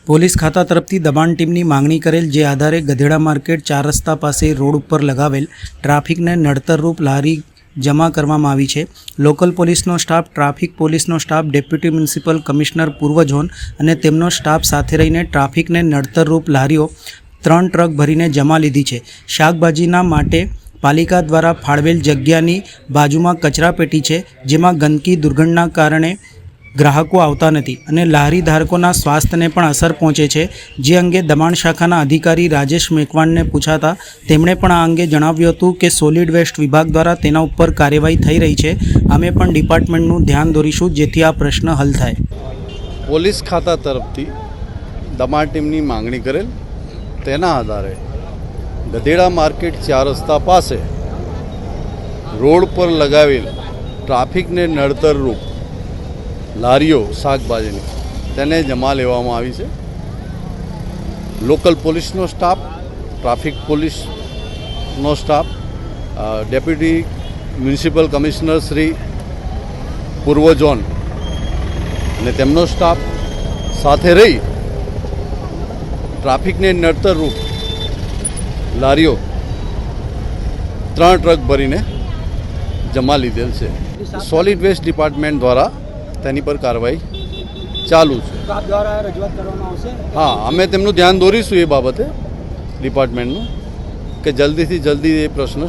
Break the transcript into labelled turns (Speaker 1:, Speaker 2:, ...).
Speaker 1: Police ખાતા તરફથી દબાણ ટીમની માંગણી કરેલ જે આધારે ગધેડા માર્કેટ 4 રસ્તા પાસે રોડ ઉપર લગાવેલ ટ્રાફિકને નડતરરૂપ લારી જમા કરવામાં આવી છે। લોકલ પોલીસનો સ્ટાફ, ટ્રાફિક પોલીસનો સ્ટાફ, ડેપ્યુટી મ્યુનિસિપલ કમિશનર પૂર્વ ઝોન અને તેમનો સ્ટાફ સાથે રહીને ટ્રાફિકને નડતરરૂપ લારીઓ 3 ટ્રક ભરીને જમા લીધી છે। શાકભાજીના માટે પાલિકા દ્વારા ફાળવેલ જગ્યાની બાજુમાં કચરાપેટી છે, જેમાં ગંદકી દુર્ગંધના કારણે ગ્રાહકો આવતા નથી અને લારી ધારકોના સ્વાસ્થ્યને પણ અસર પહોંચે છે। જે અંગે દબાણ શાખાના અધિકારી રાજેશ મેકવાણને પૂછાતા તેમણે પણ આ અંગે જણાવ્યું હતું કે સોલિડ વેસ્ટ વિભાગ દ્વારા તેના ઉપર કાર્યવાહી થઈ રહી છે। અમે પણ ડિપાર્ટમેન્ટનું ધ્યાન દોરીશું જેથી આ પ્રશ્ન હલ થાય।
Speaker 2: પોલીસ ખાતા તરફથી દબાણ ટીમની માંગણી કરેલ તેના આધારે ગધેડા માર્કેટ 4 રસ્તા પાસે રોડ પર લગાવેલ ટ્રાફિકને નડતરરૂપ લારીઓ શાકભાજીની તેને જમા લેવામાં આવી છે। લોકલ પોલીસનો સ્ટાફ, ટ્રાફિક પોલીસનો staff, deputy municipal commissioner Shri પૂર્વ ઝોન અને તેમનો સ્ટાફ સાથે રહી ટ્રાફિકને નડતરરૂપ લારીઓ 3 ટ્રક ભરીને જમા લીધેલ છે। સોલિડ વેસ્ટ ડિપાર્ટમેન્ટ દ્વારા તેની પર કાર્યવાહી ચાલુ છે। હા, અમે તેમનું ધ્યાન દોરીશું એ બાબતે ડિપાર્ટમેન્ટનું કે જલ્દીથી જલ્દી એ પ્રશ્ન